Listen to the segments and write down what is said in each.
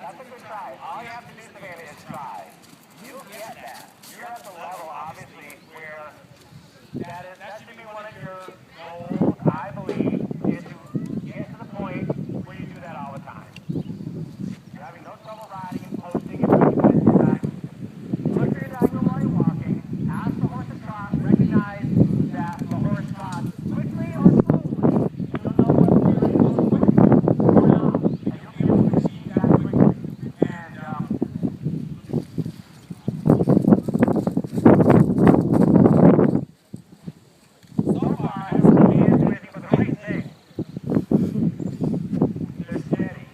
That's a good try. All you have to do, Savannah, is try. You'll get that. You're at the level, obviously, where that should be one of your goals, I believe, is to get to the point where you do that all the time. You're having no trouble riding and posting and recognizing your diagonal. Look for your diagonal while you're walking. Ask the horse to trot. Recognize that the horse trots quickly or slowly. And you'll know whether you're ready to go quick or not. And you'll be able to achieve that quickly. And so far, I haven't really been able to do anything but the right thing. They're steady.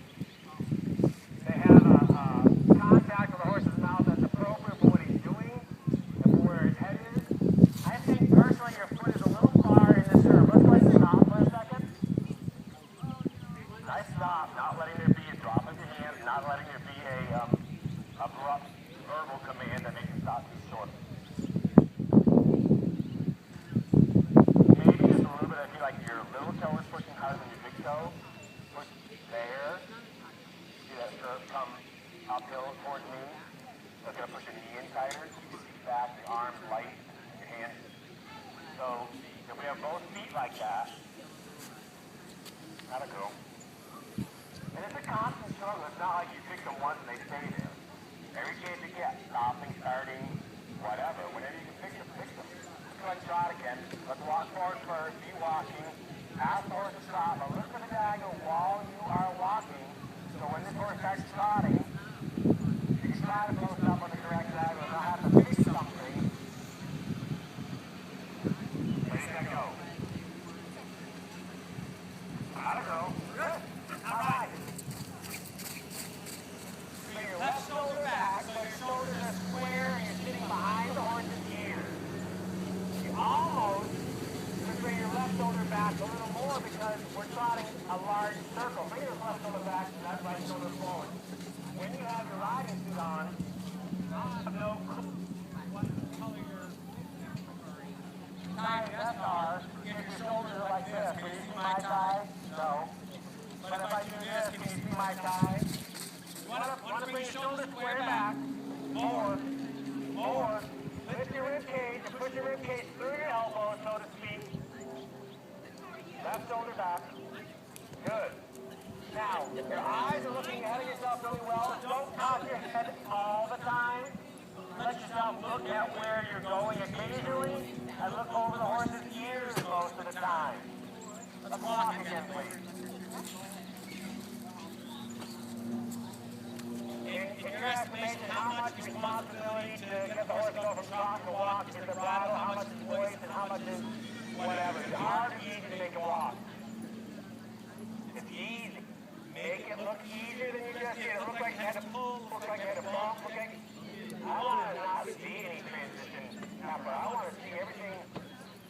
They have a contact with the horse's mouth that's appropriate for what he's doing and for where his head is. I think personally your foot is a little far in the stirrup. Let's go ahead and stop for a second. Nice stop, not letting there be a drop of your hands, not letting there be a abrupt verbal command that makes you stop too short. Maybe just a little bit, I feel like your little toe is pushing harder than your big toe. Push there. See that stirrup come uphill towards me? So it's going to push your knee in tighter. You can see back, the arms light, your hands. So if we have both feet like that, that'll go. And it's a constant struggle. It's not like you pick them once and they stay there. Every chance you get, stopping, starting, whatever. Whenever you can pick them, pick them. Let's go ahead and trot again. Let's walk forward first, be walking. Ask the horse to stop, but look for the diagonal while you are walking. So when this horse starts trotting, you can try to close up on the correct diagonal and not have to pick something. Ready, set, go. Gotta go. Good. All right. So your left shoulder back, so your shoulders are square and you're sitting behind the horse's ears. You almost bring your left shoulder back a little more because we're trotting a large circle. Bring your left shoulder back and that right shoulder forward. When you have your riding suit on, I have no clue what color your tie and vest are if your shoulders are like this. Can you see my tie? No. But if I do this, can you see my tie? You want to bring your shoulders square back, more. Lift your rib cage and push your rib cage through your elbow, so to speak. Left shoulder back. Good. Now, your eyes are looking ahead of yourself really well. Don't cock your head all the time. Let yourself look at where you're going occasionally and look over the horse's ears most of the time. Let's walk again, please. In your estimation, how much responsibility to get the horse to go from trot to walk is the bridle, how much is voice, and how much is whatever. It's hard or easy to make a walk. It's easy. Make it look easier than you just did. It looked like you had to pull, looked like you had to bump, looked like... I want to not see any transition happen. I want to see everything...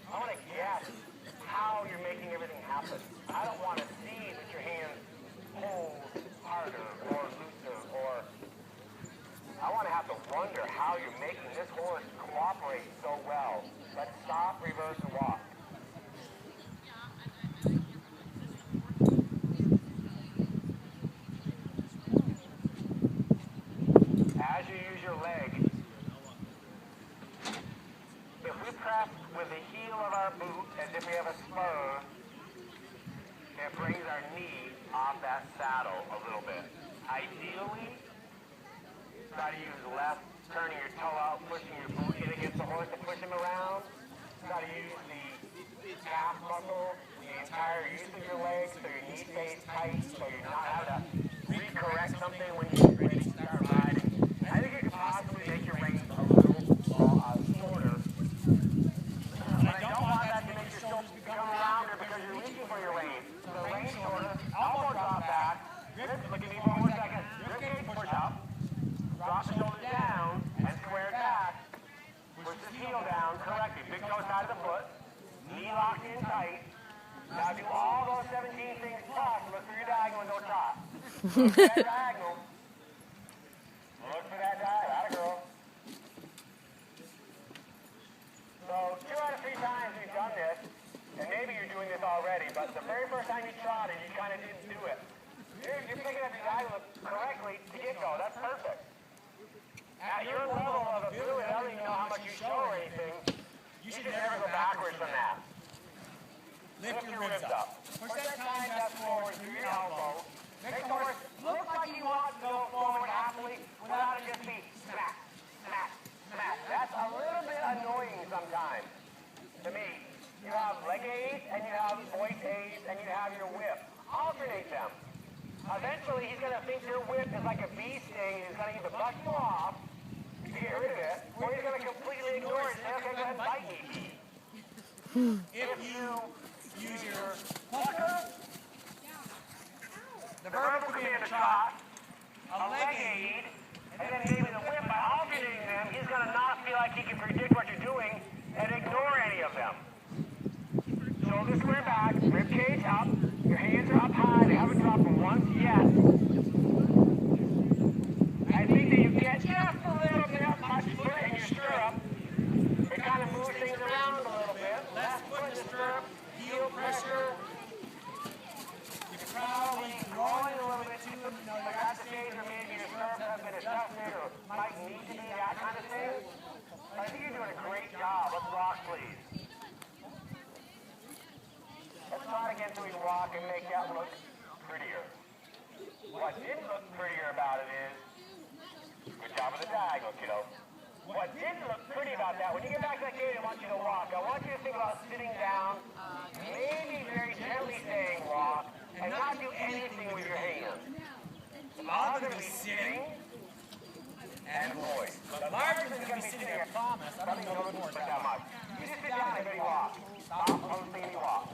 I want to guess how you're making everything happen. I don't want to see that your hands pull harder or looser or... I want to have to wonder how you're making this horse cooperate so well. Let's stop, reverse, and walk. As you use your leg, if we press with the heel of our boot as if we have a spur, it brings our knee off that saddle a little bit. Ideally, try to use left, turning your toe out, pushing your boot in against the horse to push him around. Try to use the calf muscle, the entire use of your legs so your knee stays tight, so you're not having to recorrect something when you're ready to start riding. I think you could possibly make your reins a little shorter. But I don't want that to make your shoulders become rounder because you're reaching for your reins. So the reins shorter, elbow drop back. Look at me for 1 second. Rib cage push up. Drop the shoulders down and square it back. Push the heel down correctly. Big toe side of the foot. Knee locked in tight. Now do all those 17 things plus. Look for your diagonal and go trot. Look for that diagonal. Look for that diagonal. Atta girl. So 2 out of 3 times we've done this, and maybe you're doing this already, but the very first time you trotted, you kind of didn't do it. You're picking up your guidance correctly to get go. That's perfect. At your level of ability, I don't even know how much you show or anything, you should never go backwards from that. Lift your ribs up. Push that time back forward through your elbow. Make the horse look like you want to go forward happily without it just be smack, smack, smack. That's a little bit annoying sometimes to me. You have leg aids and you have voice aids and you have your whip. Alternate them. Eventually he's going to think your whip is like a bee sting and he's going to either bust you off to get rid of it, or he's going to completely ignore it and say, okay, go ahead and bite me. If you use your plucker, the vertical command trot, a leg aid, and then maybe the whip, by alternating them, he's going to not feel like he can predict what you're doing and ignore any of them. Shoulders square back, rib cage up, your hands are up high, they haven't dropped once yet. I think that you get just a little bit much foot in your stirrup. It kind of moves things around a little bit. Left foot in the stirrup, heel pressure. You're probably growing a little bit too, like at the stage where maybe your stirrups have been adjusted or might need to be, that kind of thing. I think you're doing a great job. Let's rock, please. Let's try again so we can rock and make that look prettier. What didn't look prettier about it is, good job with the diagonal, kiddo. What didn't look pretty about that, when you get back to that gate, I want you to walk. I want you to think about sitting down, maybe very gently saying walk, and not do anything with your hands. The larger going to be sitting and voice. The larger is going to be sitting there, promise. I don't think you'll look that much. You just sit down and then you walk. Stop posting and you walk.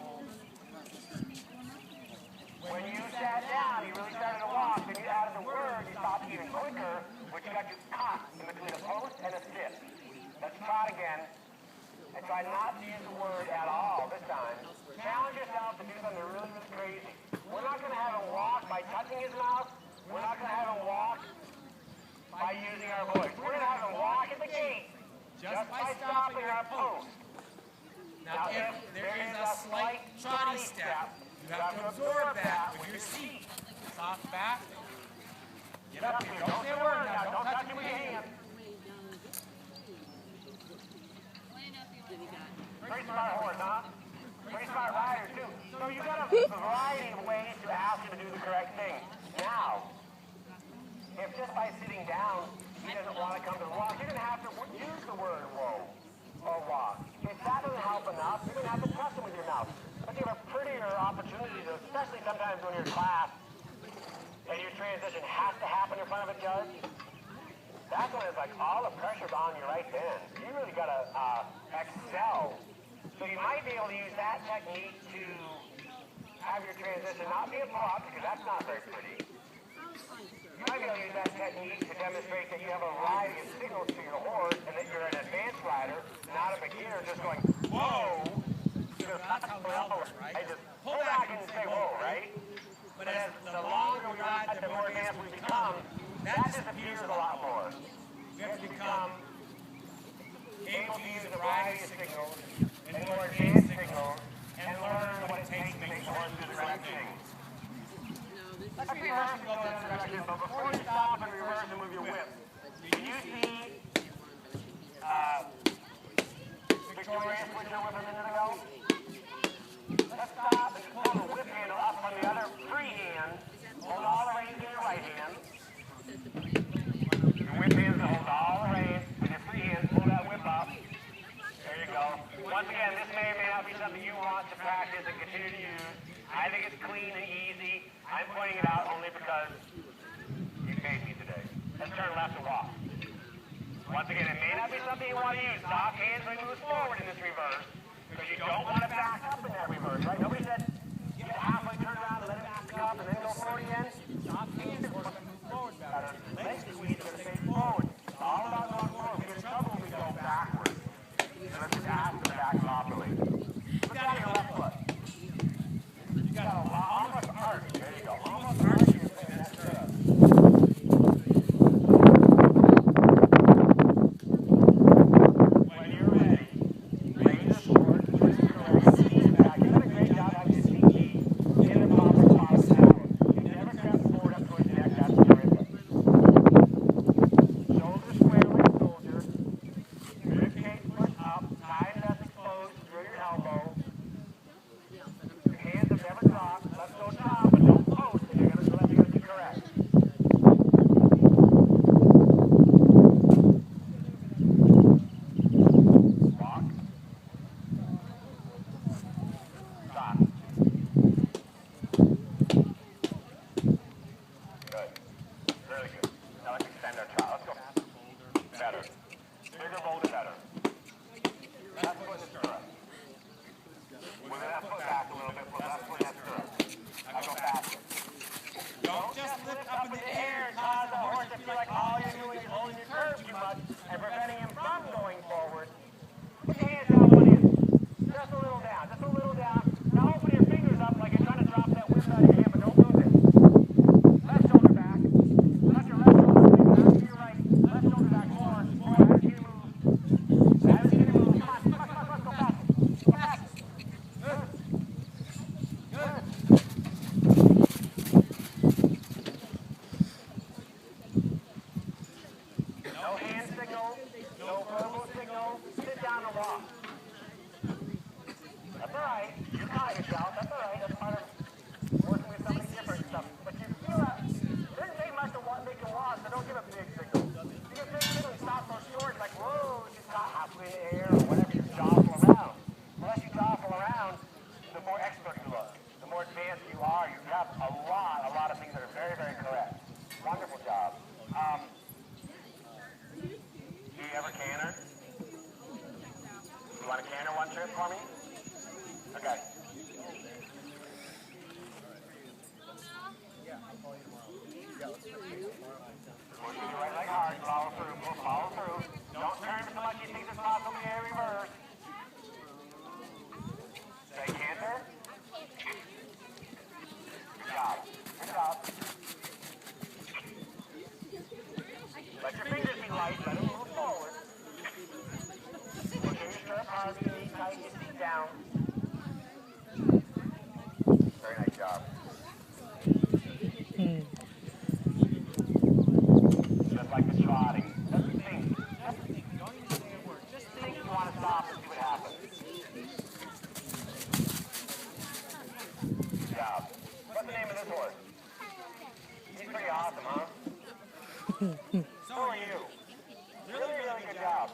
When you sat down, you really started to walk, then you added the word, you stopped even quicker, which got you caught in between a post and a sit. Let's try it again, and try not to use the word at all this time. Challenge yourself to do something really, really crazy. We're not going to have him walk by touching his mouth. We're not going to have him walk by using our voice. We're going to have him walk at the gate just by stopping our post. Now, if there is a slight trotty step, you have to absorb that with your seat. Soft back. Get up here. Don't say a word now. Don't touch it with your hand. Very smart horse, huh? Very smart rider, too. So you've got a variety of ways to ask him to do the correct thing. Now, if just by sitting down, he doesn't want to come to the walk, you're going to have to use the word whoa or walk. If that doesn't help enough, you're going to have to touch him with your mouth. But you have a prettier opportunity, to, especially sometimes when you're in class and your transition has to happen in front of a judge. That's when it's like all the pressure's on you right then. You really got to excel. So you might be able to use that technique to have your transition not be a flop, because that's not very pretty. You might be able to use that technique to demonstrate that you have a variety of signals to your horse and that you're an advanced rider, not a beginner just going, whoa. That's how well works, right? Just pull back and say whoa, right? But as the longer we ride, the more advanced we become, that disappears a lot more. We have to become able to use a variety of signals and more advanced signals and learn what it takes to make the horse do the right thing. Let's reverse and go in that direction, but before you stop and reverse and move your whip, do you see Victoria switch her whip a minute ago? Let's stop and pull the whip handle up on the other free hand. Hold all the reins in your right hand. Your whip hand holds all the reins. With your free hand, pull that whip up. There you go. Once again, this may or may not be something you want to practice and continue to use. I think it's clean and easy. I'm pointing it out only because you paid me today. Let's turn left and walk. Once again, it may not be something you want to use. Stop hands when you move forward in this reverse. Because you don't want to back up in that reverse, right? Nobody said get halfway, turn around, and let it back up, and then go forward again. Stop hands, we're going to move forward better. Leg squeeze, we're going to stay forward. It's all about going forward. We get in trouble when we go backwards. So let's just ask them to back properly. Look down at your left foot. You got a lot, almost arch. There you go. Almost arch. That's good. When you're ready, raise the sword, push the sword, seize back. You did a great job Really good. Now let's extend our trot. Let's go. Better. Bigger boulder, better. Left foot in the stirrup. Move that foot back a little bit. Put left foot in that stirrup. Now go faster. Don't just lift up in the air and cause the horse to feel like all you're doing is holding your curve too much and preventing him from going forward. Put your hands down one in. Just a little down. Just a little down. Now open your fingers up like you're trying to drop that whip out of your hand, but don't lose it. Left shoulder back. Touch your left shoulder back to your right. Left shoulder back more. More. As you move. As you move. Come on. Come on. Come on. Go fast. Go fast. Good. Good. No hand signal. No verbal signal. Sit down and walk. That's all right. You're kind of yourself. That's all right. That's part of working with somebody different and stuff. But you feel that it doesn't take much to make a walk, so don't give a big signal. You get big signal, you stop so short, like, whoa, you stop halfway in the air or whatever, you jostle around. The less you jostle around, the more expert you look. The more advanced you are. You have a lot of things that are very, very correct. Wonderful job. Do you ever canter? You want to canter one trip for me? Okay. Push your right leg hard, follow through, follow through. Don't turn so much you think it's possible to get reverse. Say canter. Good job. Good job. Let your fingers be light, let them move forward. Push your stirrup hard, your knee tight, your feet down. Very nice job. Just like the trotting. Just think. Don't even say a word. Just think you want to stop and see what happens. Good job. What's the name of this horse? He's pretty awesome, huh? So are you. Really, really good job.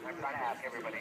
I'm trying to ask everybody,